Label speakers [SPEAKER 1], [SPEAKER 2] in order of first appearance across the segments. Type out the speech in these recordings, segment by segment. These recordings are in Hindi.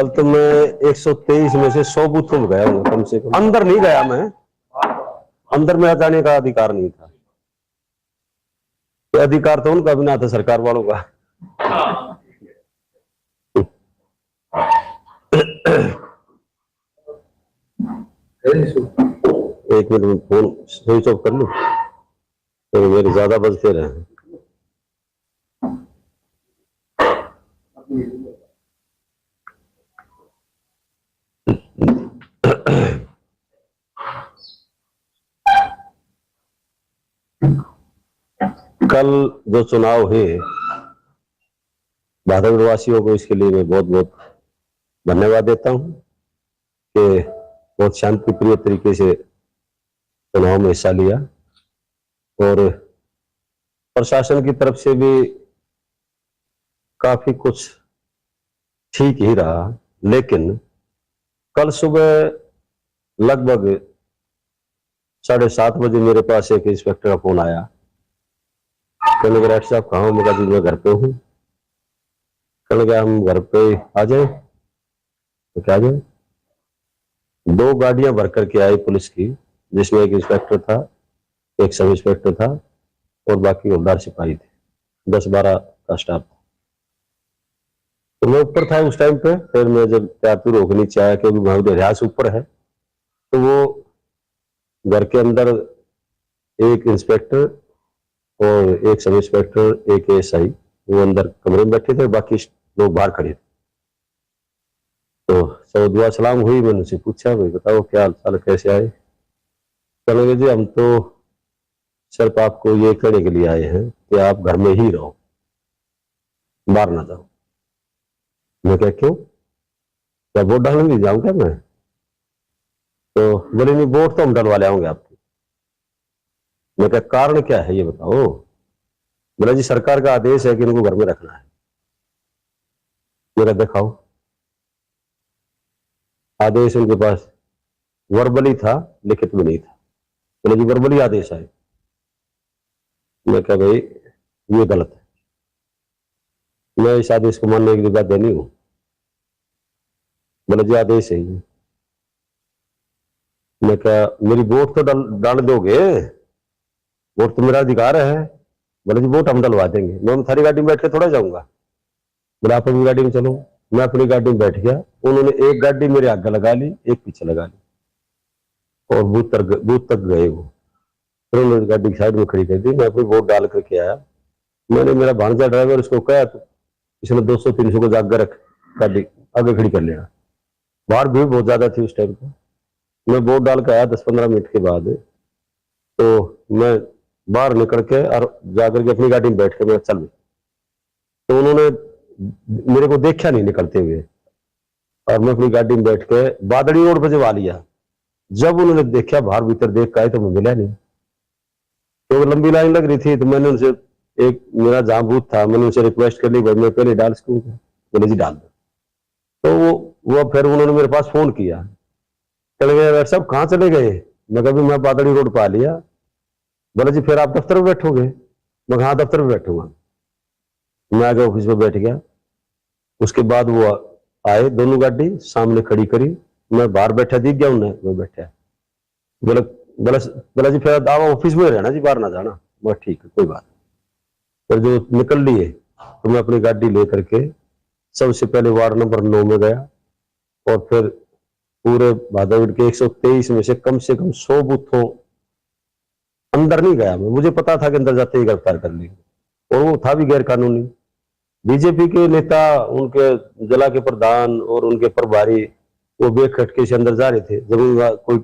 [SPEAKER 1] कल तो मैं 123 में से 100 बूथों में गया हूँ कम से कम। अंदर नहीं गया मैं, अंदर में जाने का अधिकार नहीं था। तो अधिकार तो उनका भी ना था, सरकार वालों का। एक मिनट में फोन स्विच ऑफ कर लूं, तो मेरे ज्यादा बजते रहे। कल जो चुनाव हुए, भादरगढ़ वासियों को इसके लिए मैं बहुत बहुत धन्यवाद देता हूं कि बहुत शांति प्रिय तरीके से चुनाव में हिस्सा लिया। और प्रशासन की तरफ से भी काफी कुछ ठीक ही रहा। लेकिन कल सुबह लगभग 7:30 बजे मेरे पास एक इंस्पेक्टर का फोन आया। कहने लगे राठ साहब कहाँ हो? मैं कहा जी मैं घर पे हूँ। कहने लगा हम घर पे आ जाए? तो क्या आ जाए? 2 गाड़ियां भर करके आई पुलिस की, जिसमें एक इंस्पेक्टर था, एक सब इंस्पेक्टर था और बाकी हवलदार सिपाही थे। 10-12 का स्टाफ था। तो मैं ऊपर था उस टाइम पे। फिर मैं जब त्यातुर होकर नीचे आया, क्योंकि वहां रिहायश ऊपर है, तो वो घर के अंदर एक इंस्पेक्टर और एक सब इंस्पेक्टर, एक एएसआई, वो अंदर कमरे में बैठे थे, बाकी लोग बाहर खड़े थे। तो सब दुआ सलाम हुई। मैंने उनसे पूछा भाई बताओ क्या हाल चाल, कैसे आए? कहने लगे जी हम तो सिर्फ आपको ये कहने के लिए आए हैं कि आप घर में ही रहो, बाहर ना जाओ। मैं क्या क्यों? क्या वोट डालने नहीं जाऊं क्या मैं? तो बोले नहीं, वोट तो हम डलवा ले आऊंगे आपकी। मैं क्या कारण क्या है ये बताओ? बोला जी सरकार का आदेश है कि इनको घर में रखना है। मेरा दिखाओ आदेश। उनके पास वर्बली था, लिखित में नहीं था। बोले जी वर्बली आदेश है। मैं क्या भाई ये गलत है, मैं इस आदेश को मानने की बात देनी हूं। बोले जी आदेश है ये। मैं क्या मेरी वोट तो डाल दोगे? वोट तो मेरा अधिकार है। बोले जी वोट हम डलवा देंगे। मैं थारी गाड़ी में बैठ के थोड़ा जाऊंगा। बोले आप अपनी गाड़ी में चलो। मैं अपनी गाड़ी में बैठ गया। उन्होंने एक गाड़ी मेरे आगे लगा ली, एक पीछे लगा ली और बूथ तक गए वो। फिर उन्होंने गाड़ी साइड में खड़ी कर दी। मैं अपनी वोट डाल करके आया। मैंने मेरा भांजा ड्राइवर उसको कहा तो इसने 200-300 को जाकर रख, गाड़ी आगे खड़ी कर लेना। बाहर भीड़ बहुत ज्यादा थी उस टाइम पर। मैं वोट डाल के आया 10-15 मिनट के बाद। तो मैं बाहर निकल के और जाकर के अपनी गाड़ी में बैठ के मैं चल गया। तो उन्होंने मेरे को देखा नहीं निकलते हुए, और मैं अपनी गाड़ी में बैठ के बादड़ी रोड पर जब आ लिया। जब उन्होंने देखा बाहर भीतर देख के आए तो मैं मिला नहीं। तो लंबी लाइन लग रही थी। तो मैंने उनसे, एक मेरा जहां बूथ था, मैंने उनसे रिक्वेस्ट कर ली भाई मैं पहले डाल सकूं? बोले जी डाल दो। तो वो फिर उन्होंने मेरे पास फोन किया। चले गए सब कहाँ चले गए? मैं कभी मैं बादड़ी रोड पर आ लिया। बोले जी फिर आप दफ्तर में बैठोगे? मैं हाँ दफ्तर में बैठूंगा। मैं आगे ऑफिस में बैठ गया। उसके बाद वो आए, दोनों गाड़ी सामने खड़ी करी। मैं बाहर बैठा, दिख गया उन्हें मैं बैठा। बोले बोला बोला जी फिर आप ऑफिस में रहना जी, बाहर ना जाना। मैं ठीक है कोई बात। फिर जो निकल लिए तो मैं अपनी गाड़ी लेकर के सबसे पहले वार्ड नंबर 9 में गया। और फिर पूरे भादरगढ़ के 123 में से कम 100 बूथों अंदर नहीं गया मैं। मुझे पता था कि अंदर जाते ही गिरफ्तार कर लेंगे, और वो था भी गैर कानूनी। बीजेपी के नेता, उनके जिला के प्रधान और उनके प्रभारी वो बेखटके से अंदर जा रहे थे, जब कोई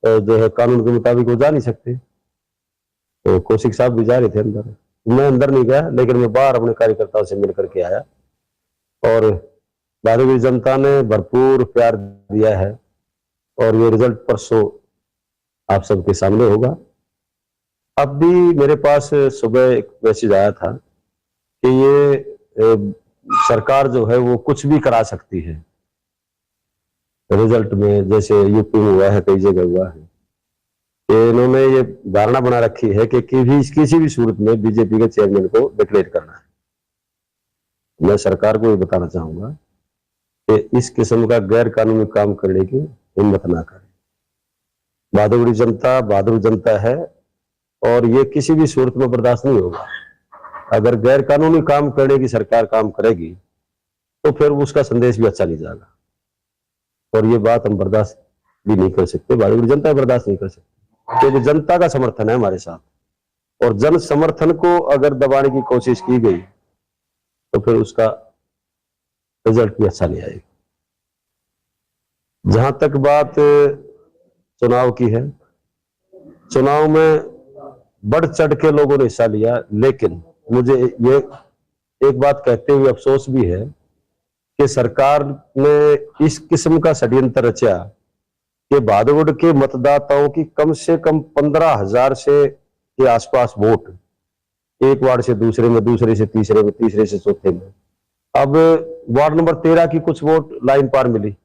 [SPEAKER 1] जो है कानून के मुताबिक वो जा नहीं सकते। तो कौशिक साहब भी जा रहे थे अंदर। मैं अंदर नहीं गया, लेकिन मैं बाहर अपने कार्यकर्ताओं से मिल करके आया। और भादरगढ़ जनता ने भरपूर प्यार दिया है, और ये रिजल्ट परसों आप सबके सामने होगा। अब भी मेरे पास सुबह एक मैसेज आया था कि ये सरकार जो है वो कुछ भी करा सकती है रिजल्ट में, जैसे यूपी में हुआ है, कई जगह हुआ है। इन्होंने ये धारणा बना रखी है कि किसी भी सूरत में बीजेपी के चेयरमैन को डिक्लेयर करना है। मैं सरकार को ये बताना चाहूंगा कि इस किस्म का गैर कानूनी काम करने की हिम्मत ना करें। बहादुर जनता है और ये किसी भी सूरत में बर्दाश्त नहीं होगा। अगर गैर कानूनी काम करने की सरकार काम करेगी तो फिर उसका संदेश भी अच्छा नहीं जाएगा, और ये बात हम बर्दाश्त भी नहीं कर सकते, बहादुर जनता बर्दाश्त नहीं कर सकती, क्योंकि जनता का समर्थन है हमारे साथ, और जन समर्थन को अगर दबाने की कोशिश की गई तो फिर उसका रिजल्ट भी अच्छा नहीं आएगा। जहां तक बात चुनाव की है, चुनाव में बढ़ चढ़ के लोगों ने हिस्सा लिया, लेकिन मुझे ये एक बात कहते हुए अफसोस भी है कि सरकार ने इस किस्म का षड्यंत्र रचा कि भादवड़ के मतदाताओं की कम से कम 15,000 से के आसपास वोट एक वार्ड से दूसरे में, दूसरे से तीसरे में, तीसरे से चौथे में। अब वार्ड नंबर 13 की कुछ वोट लाइन पार मिली,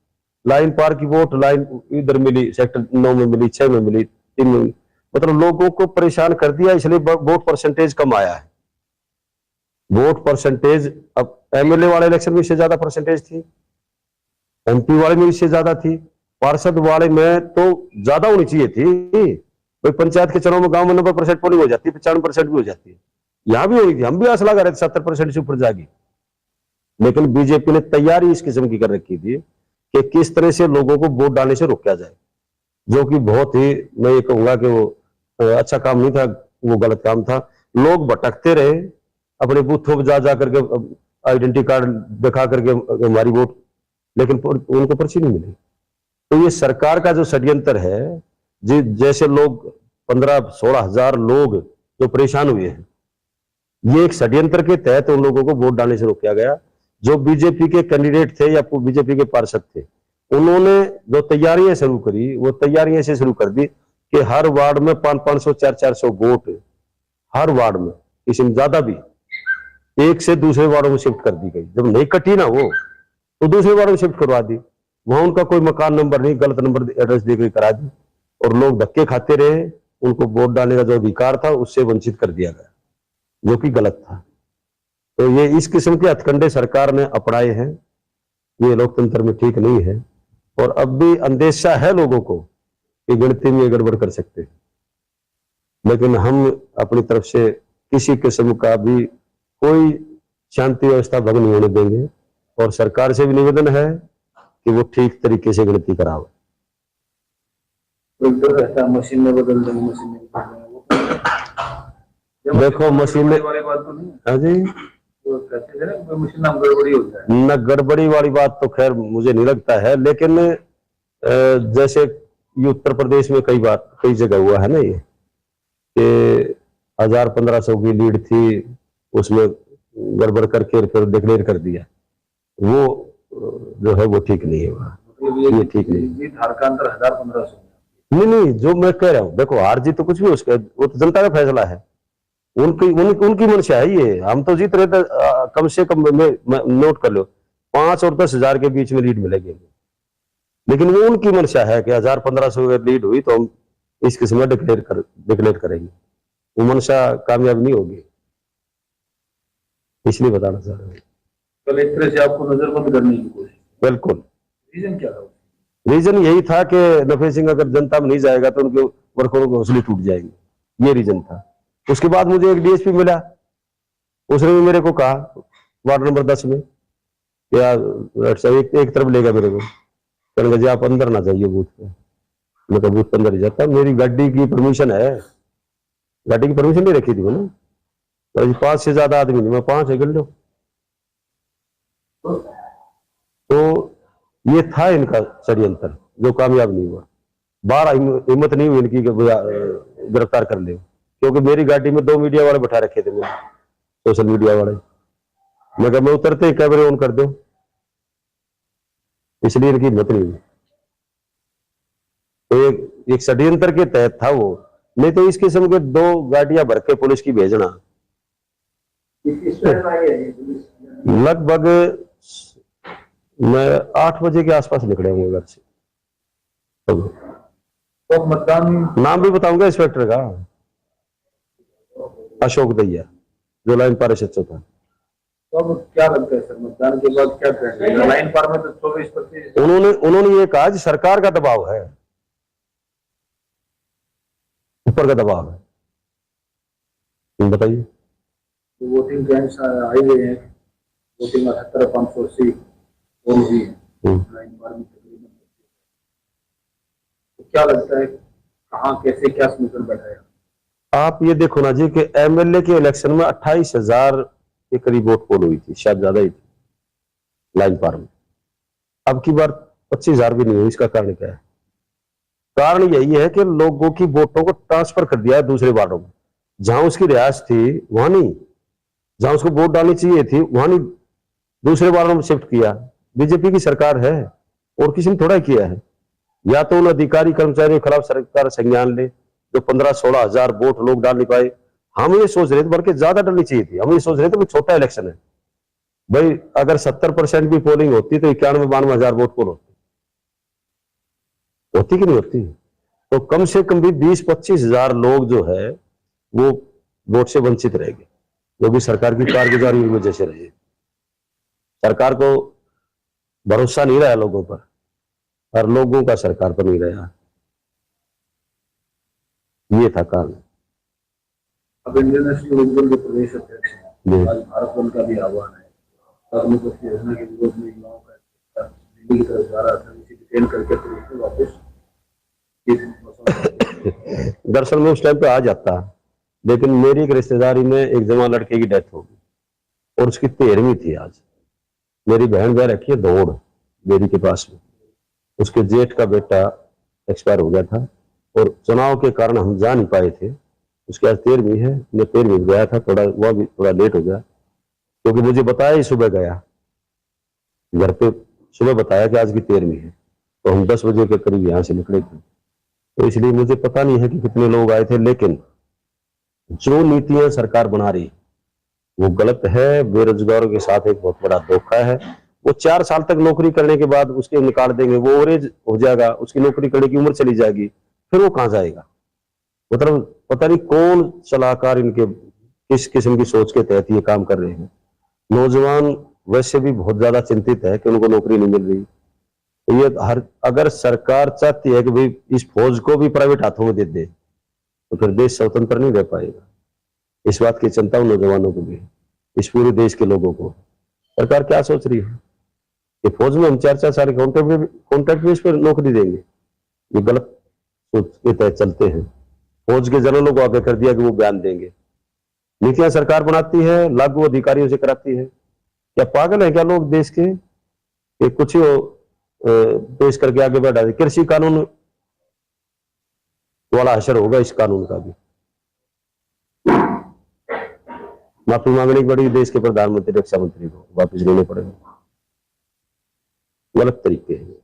[SPEAKER 1] लाइन पार की वोट लाइन इधर मिली, सेक्टर 9 में मिली, 6 में मिली, 3 में, मतलब लोगों को परेशान कर दिया, इसलिए वोट परसेंटेज कम आया है। वोट परसेंटेज अब एमएलए वाले इलेक्शन में इससे ज्यादा परसेंटेज थी, एमपी वाले में इससे ज्यादा थी, पार्षद वाले में तो ज्यादा होनी चाहिए थी। भाई पंचायत के चुनाव में गांव में 90% पोलिंग हो जाती है, 95% भी हो जाती है, यहां भी हुई थी, हम भी आस लगा रहे थे 70% से ऊपर जाएगी। लेकिन बीजेपी ने तैयारी इस किस्म की कर रखी थी कि किस तरह से लोगों को वोट डालने से रोका जाए, जो कि बहुत ही, मैं ये कहूंगा कि वो अच्छा काम नहीं था, वो गलत काम था। लोग भटकते रहे अपने बूथों पर जा करके, आइडेंटिटी कार्ड दिखा करके हमारी वोट, लेकिन उनको पर्ची नहीं मिली। तो ये सरकार का जो षड्यंत्र है, जैसे लोग 15-16 हजार लोग जो परेशान हुए हैं, ये एक षड्यंत्र के तहत उन लोगों को वोट डालने से रोका गया। जो बीजेपी के कैंडिडेट थे या बीजेपी के पार्षद थे, उन्होंने जो तैयारियां शुरू करी, वो तैयारियां ऐसे शुरू कर दी कि हर वार्ड में 500-500, 400-400 वोट हर वार्ड में, किसी में ज्यादा भी, एक से दूसरे वार्डों में शिफ्ट कर दी गई। जब नहीं कटी ना वो, तो दूसरे वार्ड में शिफ्ट करवा दी, वहां उनका कोई मकान नंबर नहीं, गलत नंबर एड्रेस देकर करा दी, और लोग धक्के खाते रहे। उनको वोट डालने का जो अधिकार था उससे वंचित कर दिया गया, जो कि गलत था। तो ये इस किस्म के हथकंडे सरकार ने अपनाए हैं, ये लोकतंत्र में ठीक नहीं है। और अब भी अंदेशा है लोगों को कि गिनती में गड़बड़ कर सकते हैं, लेकिन हम अपनी तरफ से किसी किस्म का भी कोई शांति व्यवस्था भंग नहीं होने देंगे, और सरकार से भी निवेदन है कि वो ठीक तरीके से गिनती करावे।
[SPEAKER 2] मशीन में बदल देंगे, मशीन में
[SPEAKER 1] देखो मशीन में
[SPEAKER 2] वाली बात तो नहीं है।
[SPEAKER 1] हाँ जी,
[SPEAKER 2] तो कहते थे ना मशीन में गड़बड़ी हो जाए,
[SPEAKER 1] न गड़बड़ी वाली बात तो खैर मुझे नहीं लगता है, लेकिन जैसे ये उत्तर प्रदेश में कई जगह हुआ है ना, ये कि 1000-1500 की लीड थी, उसमें गड़बड़ करके फिर डिक्लेयर कर दिया, वो जो है वो ठीक नहीं होगा।
[SPEAKER 2] मतलब
[SPEAKER 1] ये ठीक नहीं,
[SPEAKER 2] जीत हार का अंतर 1000-1500
[SPEAKER 1] नहीं, जो मैं कह रहा हूँ, देखो हार जीत तो कुछ भी उसका, वो तो जनता का फैसला है, उनकी मंशा है। ये हम तो जीत रहे थे, कम से कम नोट कर लो 5 और 10 हजार के बीच में लीड मिलेगी, लेकिन वो उनकी मंशा है कि 1000-1500 लीड हुई तो हम इस किस्म में डिक्लेयर करेंगे, वो मंशा कामयाब नहीं होगी, इसलिए बताना चाह रहा हूँ।
[SPEAKER 2] कल एक तरह से आपको नजरबंद करने की कोशिश,
[SPEAKER 1] बिल्कुल।
[SPEAKER 2] रीजन क्या था?
[SPEAKER 1] रीजन यही था कि नफे सिंह अगर जनता में नहीं जाएगा तो उनके वर्करों की हौसले टूट जाएंगे, ये रीजन था। उसके बाद मुझे एक डीएसपी मिला, उसने भी मेरे को कहा वार्ड नंबर 10 में, यार एक तरफ लेगा मेरे को, कहने जी आप अंदर ना जाइए बूथ पे। मैं तो बूथ पे अंदर ही जाता, मेरी गाड़ी की परमिशन है, गाड़ी की परमिशन नहीं रखी थी मैंने, तो 5 से ज्यादा आदमी नहीं, मैं 5 है, गिन लो। तो ये था इनका षड्यंत्र जो कामयाब नहीं हुआ। बार हिम्मत नहीं हुई इनकी गिरफ्तार कर ले, क्योंकि मेरी गाड़ी में 2 मीडिया वाले बैठा रखे थे, मैं सोशल मीडिया वाले, मैं कहा मैं उतरते ही कैमरे ऑन कर दो, इसलिए इनकी हिम्मत नहीं हुई। तो एक षड्यंत्र के तहत था वो, नहीं तो इस किस्म के 2 गाड़ियां भर के पुलिस की भेजना, लगभग मैं 8 बजे के आसपास निकले होंगे घर से।
[SPEAKER 2] तो मतदान,
[SPEAKER 1] नाम भी बताऊंगा इंस्पेक्टर का, अशोक दैया, जो लाइन पारिषद था।
[SPEAKER 2] तो अब क्या लगता है सर, मतदान के बाद क्या ट्रेंड है? लाइन पार में तो 24-25
[SPEAKER 1] उन्होंने ये कहा कि सरकार का दबाव है, ऊपर का दबाव है। तुम बताइए।
[SPEAKER 2] तो वोटिंग ट्रेंड्स आ ही गए हैं, वोटिंग 78,580 और भी है लाइन पार में तकरीबन। तो क्या लगता है कहाँ कैसे क्या समीकरण बैठा है?
[SPEAKER 1] आप ये देखो ना जी कि एमएलए के इलेक्शन में 28,000 के करीब वोट पोल हुई थी, शायद ज्यादा ही थी लाइन पार में। अब की बार 25,000 भी नहीं हुई। इसका कारण क्या है? कारण यही है कि लोगों की वोटों को ट्रांसफर कर दिया है दूसरे वार्डों में। जहां उसकी रिहायश थी वहां नहीं, जहां उसको वोट डालनी चाहिए थी वहां नहीं, दूसरे वार्डों में शिफ्ट किया। बीजेपी की सरकार है और किसी ने थोड़ा किया है। या तो उन अधिकारी कर्मचारियों के खिलाफ सरकार संज्ञान ले जो 15-16 हजार वोट लोग डाल नहीं पाए। हम ये सोच रहे थे बल्कि ज्यादा डालनी चाहिए थी। हम ये सोच रहे थे छोटा इलेक्शन है भाई, अगर 70% भी पोलिंग होती तो 91-92 हजार वोट पोल होती कि नहीं होती? तो कम से कम भी 20-25 हजार लोग जो है वो वोट से वंचित रहेंगे, जो भी सरकार की कारगुजारी की वजह से रहे। सरकार को भरोसा नहीं रहा लोगों पर और लोगों का सरकार पर नहीं रहा। ये था कारण।
[SPEAKER 2] अब इंडियन नेशनल लोकदल के प्रदेश अध्यक्ष हैं, आज भारत बंद का भी आह्वान है। कर्मी को योजना के विरोध में युवाओं का दिल्ली की तरफ जा रहा था, इसे डिटेन करके पुलिस ने वापस।
[SPEAKER 1] दरअसल मैं उस टाइम पे आ जाता, लेकिन मेरी एक रिश्तेदारी में एक जवान लड़के की डेथ हो गई और उसकी 13वीं थी आज। मेरी बहन बह रखी है दौड़ देवी के पास में, उसके जेठ का बेटा एक्सपायर हो गया था और चुनाव के कारण हम जा नहीं पाए थे। उसकी आज 13वीं है, मैं 13वीं गया था, थोड़ा वह भी थोड़ा लेट हो गया क्योंकि मुझे बताया ही सुबह गया घर पे, सुबह बताया कि आज की 13वीं है, तो हम 10 बजे के करीब यहाँ से निकले थे। तो इसलिए मुझे पता नहीं है कि कितने लोग आए थे, लेकिन जो नीतियां सरकार बना रही वो गलत है। बेरोजगारों के साथ एक बहुत बड़ा धोखा है। वो 4 साल तक नौकरी करने के बाद उसके निकाल देंगे, वो ओवरेज हो जाएगा, उसकी नौकरी करने की उम्र चली जाएगी, फिर वो कहां जाएगा? मतलब पता नहीं कौन सलाहकार इनके किस किस्म की सोच के तहत ये काम कर रहे हैं। नौजवान वैसे भी बहुत ज्यादा चिंतित है कि उनको नौकरी नहीं मिल रही। तो ये अगर सरकार चाहती है कि भाई इस फौज को भी प्राइवेट हाथों में दे दे तो फिर देश स्वतंत्र नहीं रह पाएगा। इस बात की चिंता उन नौजवानों को भी, इस पूरे देश के लोगों को। सरकार क्या सोच रही है कि फौज में हम 4-4 साल कॉन्ट्रैक्ट बेस पर नौकरी देंगे? ये गलत सोच के तहत चलते हैं। फौज के जनरलों को आगे कर दिया कि वो बयान देंगे। नीतियां सरकार बनाती है, लागू अधिकारियों से कराती है। क्या पागल है क्या लोग देश के? कुछ ही पेश करके आगे बढ़ा दे। कृषि कानून वाला असर होगा इस कानून का भी। माफी मांगनी पड़ेगी देश के प्रधानमंत्री, रक्षा मंत्री को वापिस लेने पड़ेंगे। गलत तरीके हैं।